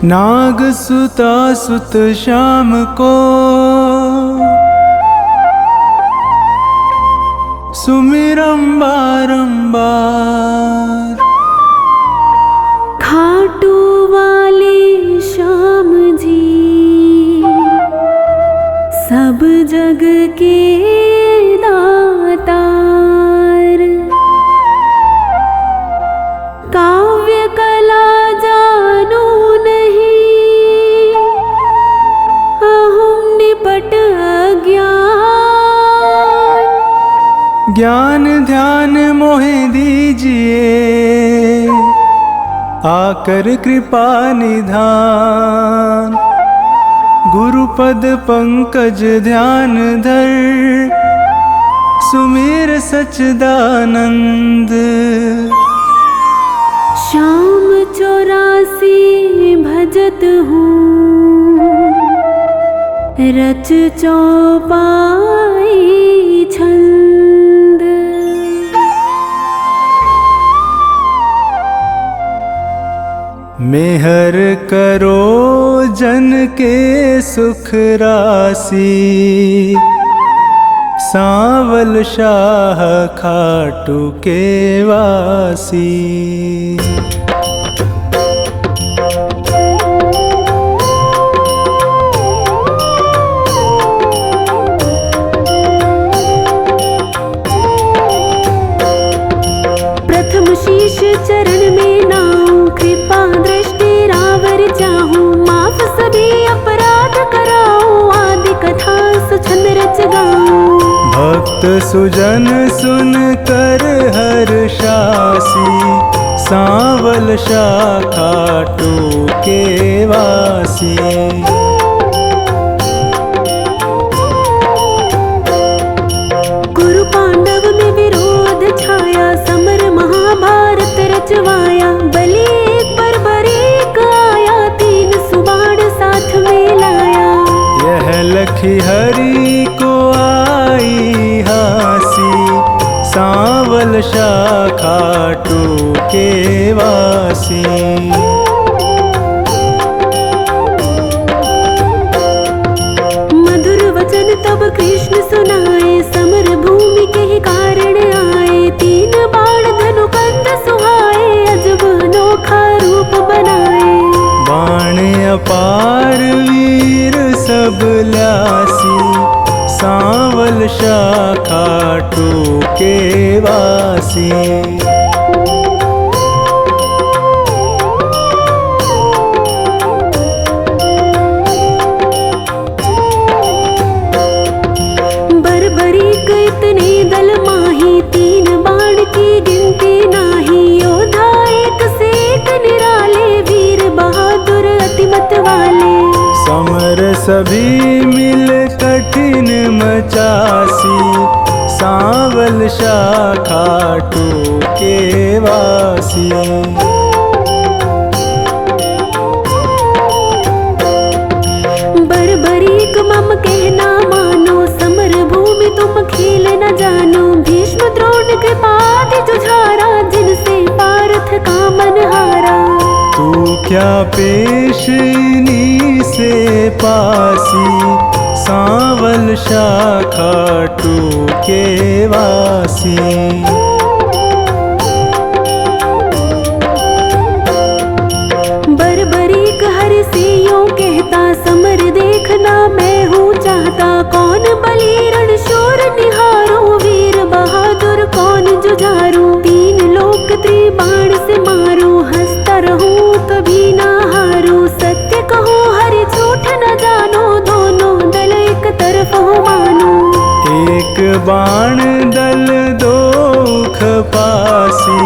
नाग सुता सुत श्याम को सुमिरम बारंबार। खाटू वाले श्याम जी सब जग के दातार। काव्य कला जानो नहीं अहम निपट अज्ञान। ज्ञान ध्यान मोहे दीजिए आकर कृपा निधान। गुरुपद पंकज ध्यान धर सुमिर सच्चिदानंद। श्याम 84 भजत हूँ रच चौपाई छंद। मेहर करो जन के सुख राशि सांवल शाह खाटू के वासी। प्रथम शीश चरण में नाऊं कृपा दृष्टि रावर चाहूं। माफ सभी अपराध कराऊं आदि कथा सुछंद रच गाऊं। भक्त सुजन सुन कर हर्षासी सांवल शाह खाटू के वासी। कुरु पांडव में विरोध छाया समर महाभारत रचवाया। बलि एक पर बरीक आया तीन सुबाण साथ में लाया। यह लखी हरि को आई हासी सांवल शाह खाटू के वासी। मधुर वचन तब कृष्ण सुनाए समर भूमि के ही कारण आए। तीन बाण धनु कंध सुहाए अजब अनोखा रूप बनाए। बाण अपार वीर सब ल्यासी सांवल शाह खाटू के वासी। बरबरीक इतने दल माही तीन बाण की गिनती नाही। योद्धा एक से एक निराले वीर बहादुर अतिमत वाले। समर सभी मिल कठिन मचासी सांवल शाह खाटू के वासी। बरबरीक मम कहना मानो समर भूमि तुम खेल न जानो। भीष्म द्रोण कृपादि जुझारा जिनसे पार्थ का मन हारा। तू क्या पेशनी से पासी सांवल शाह खाटू के वासी। बरबरीक हरि से यूं कहता समर देखना मैं हूँ चाहता। कौन बलि रण शूर निहारो वीर बहादुर कौन जुझारू। तीन लोक त्रिबाण से मारू हंसता रहूं कभी ना हारू। सत्य कहो हरि झूठ न जानो दोनों दल एक तरफ हो मानो। एक बाण दल दो खपासी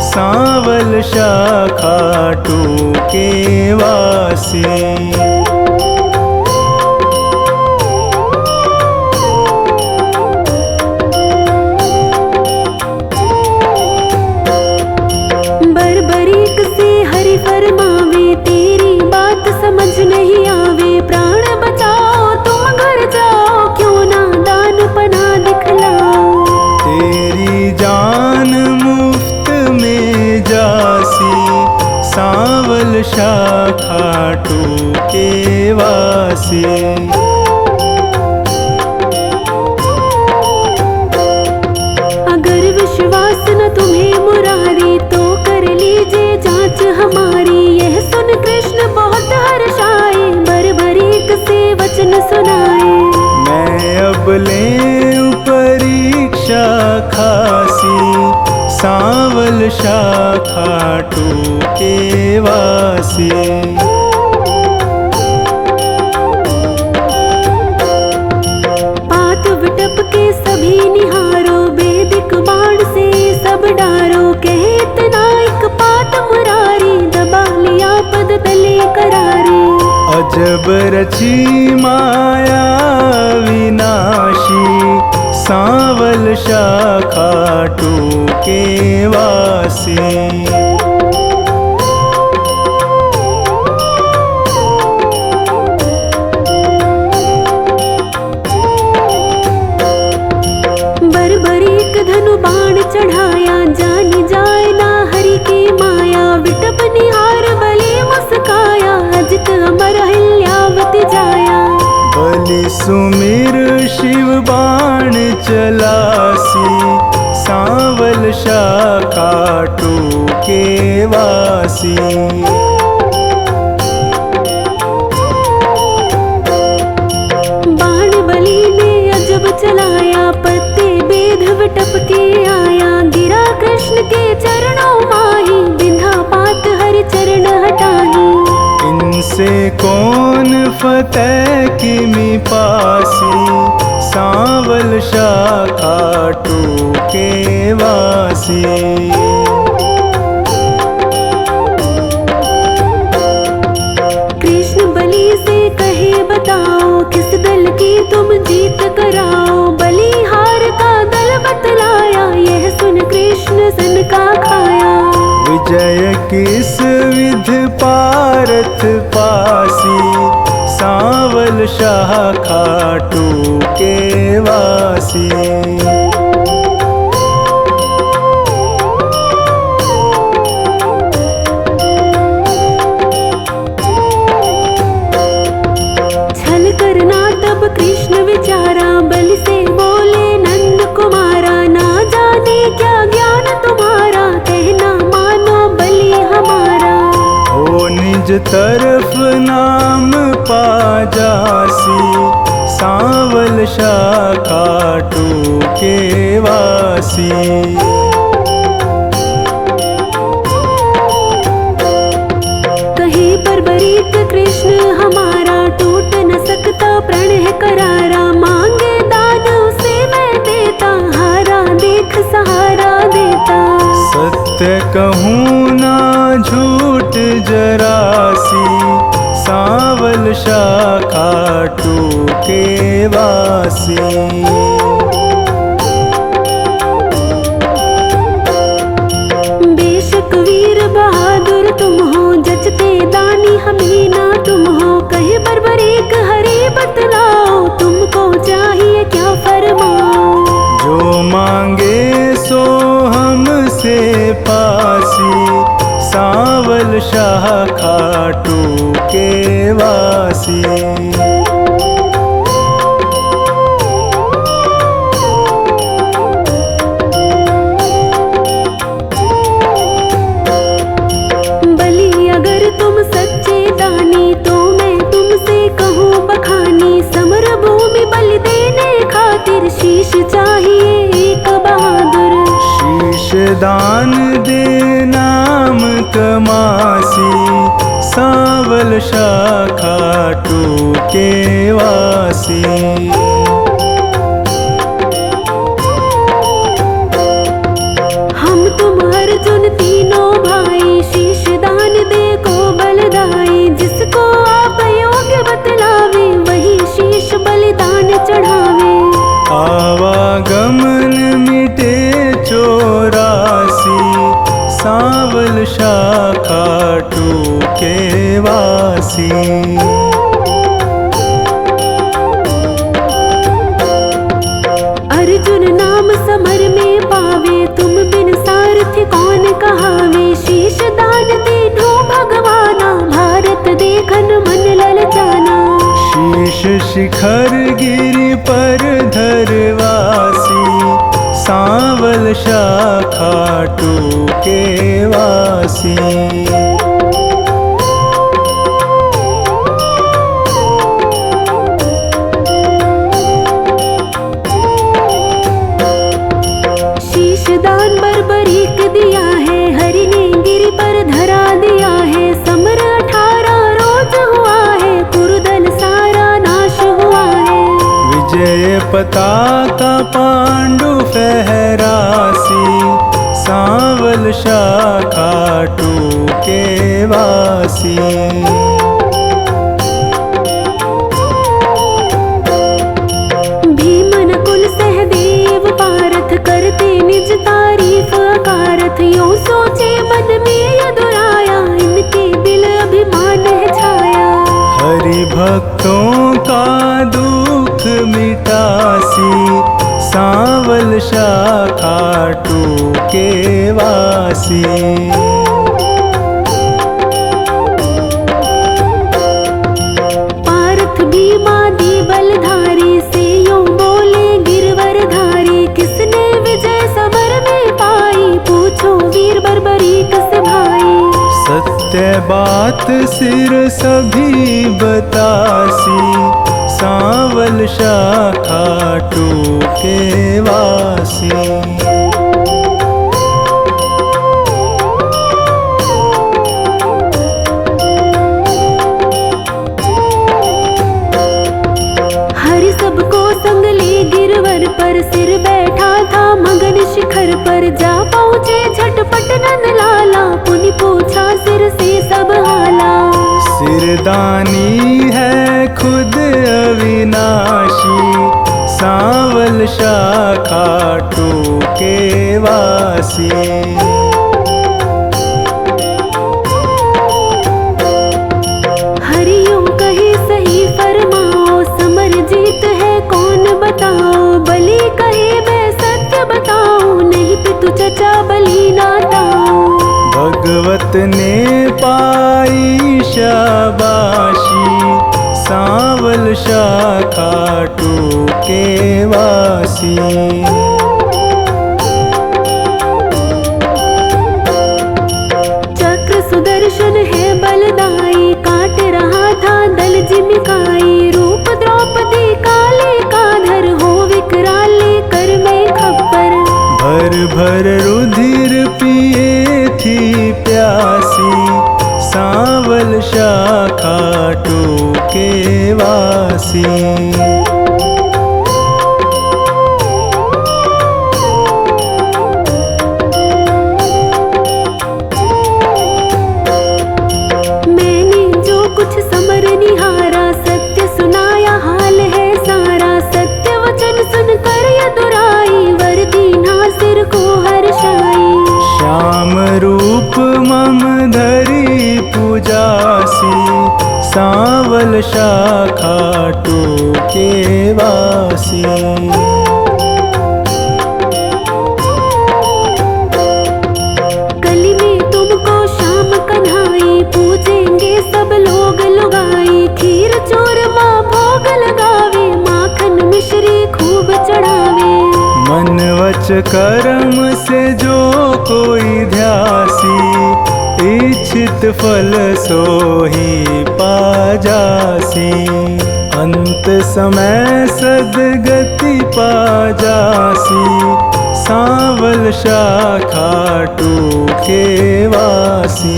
सांवल शाह खाटू के वासी। बरबरीक से हरि फरमावे तेरी बात समझ नहीं आवे। प्राण बचाओ तुम घर जाओ क्यों ना दान पना दिखलाओ। तेरी जान मुफ्त में जासी सांवल शाखा टूके वासी। अगर विश्वास न तुम्हें मुरारी तो कर लीजिए जांच हमारी। यह सुन कृष्ण बहुत हर्षाए, बरबरीक से वचन सुनाए। मैं अब लें परीक्षा खासी, सांवल शाखा टूके वासी। पात विटप के सभी निहारो, वैदिक बाण से सब डारो। कहे इतना एक पात मुरारी, दबा लिया पद तले करारे। अजब रची माया विनाशी, सांवल शाखा टूके वासी। बरबरीक धनु बाण चढ़ाया, जानी जाए ना हरि की माया। विटप निहार बलि मुस्काया, अजित अमर हिल्यावति जाया। बलि सुमिर शिव बाण चलासी, सांवल शाखा टूके वासी। बाण बलि ने अजब चलाया, पत्ते बेध विटप के आया। गिरा कृष्ण के चरणों माही, बिंधा पात हरि चरण हटाही। इनसे कौन फतेह किमि पासी, सांवल शाखा टूके वासी। कृष्ण बलि से कहे बताओ, किस दल की तुम जीत कराओ। बलिहार का दल बतलाया, यह सुन कृष्ण सन का खाया। विजय किस विध पारथ पासी, सांवल शाखा टूके वासी। छल करना तब कृष्ण विचारा, बलि से बोले नंद कुमारा। ना जाने क्या ज्ञान तुम्हारा, कहना मानो बलि हमारा। हो निज तरफ नाम पा जासी, सांवल शाखा टूके वासी। कहे बरबरीक कृष्ण हमारा, टूट न सकता प्रण है करारा। मांगे दान उसे मैं देता, हारा देख सहारा देता। सत्य कहूँ ना झूठ जरासी, सांवल शाखा टूके वासी। बेशक वीर बहादुर तुम हो, जचते दानी हमें ना तुम हो। कहे बरबरीक हरि बतलाओ, तुमको चाहिए क्या फरमाओ। जो मांगे सो हमसे पासी, सांवल शाखा टूके वासी। बलि अगर तुम सच्चे दानी, तो मैं तुमसे कहूँ बखानी। समर भूमि बलि देने खातिर, शीश चाहिए एक बहादुर। शीश दान दे नाम कमासी, सांवल शाखा टूके वासी। हम तुम अर्जुन तीनों भाई, शीश दान दे को बलदाई। जिसको आप योग्य बतलावे, वही शीश बलिदान चढ़ावे। आवागमन मिटे चौरासी, सांवल शाखा टूके वासी। अर्जुन नाम समर में पावे, तुम बिन सारथी कौन कहावे। शीश दान तीनों के वासी। दान बर्बरीक दिया है, हरि ने गिरि पर धरा दिया है। समर 18 रोज हुआ है, कुरुदल सारा नाश हुआ है। विजय पताका पांडु फहरासी, सांवल शाखा टूके वासी। करते निज तारीफ अकारथ, यूं सोचे मन में यदुराया, इनके दिल अभिमान है छाया। हरि भक्तों का दुख मिटासी, सांवल शाखा टूके वासी। पार्थ भीमादि बलधारी से यूं बोले गिरवर धारी, किसने विजय समर में पाई, पूछो वीर बर्बरीक से भाई। सत्य बात सिर सभी बतासी, सांवल शाखा टूके वासी। पर सिर बैठा था मगन शिखर पर, जा पहुँचे झटपट नंद लाला, पुनि पूछा सिर से सब हाला। सिरदानी है खुद अविनाशी, सांवल शाखा टूके वासी। हरियों कहे सही फरमाओ, समर जीत है कौन बताओ। बलि कहे मैं सत्य बताऊं, नहीं पितु चचा बलि नाताऊं। भगवत ने पाई शाबाशी, सांवल शाखा टूके वासी। चक्र सुदर्शन है बलदाई, काट रहा था दल जिमिकाई। रूप द्रौपदी काले का धर, हो विकराले कर में खप्पर। भर भर रुधिर पिए थी प्यासी, सांवल शाखा टूके वासी। मैंने जो कुछ समर निहारा, सत्य सुनाया हाल है सारा। सत्य वचन सुनकर यदुराई, वर दीना सिर को हर्षाई। श्याम रूप मम धरी पूजासी, सांवल शाखा टूके वासी। कली में तुमको श्याम कन्हाई, पूजेंगे सब लोग लुगाई। खीर चूरमा भोग लगावे, माखन मिश्री खूब चढ़ावे। मन वच कर्म से जो कोई ध्यासी, इच्छित फल सोही पाजासी। अंत समय सदगति पाजासी, सांवल शाखा टूके वासी।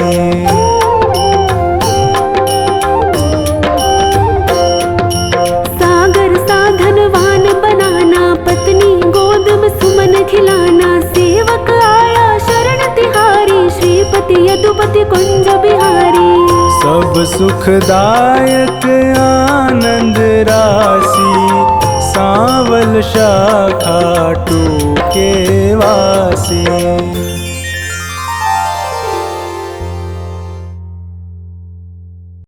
सागर साधनवान बनाना, पत्नी गोद में सुमन खिलाना। सेवक आया शरण तिहारी, श्रीपति यदुपति कुंज बिहारी। सब सुखदायक आनंद राशि, सांवल शाखा टूके वासी।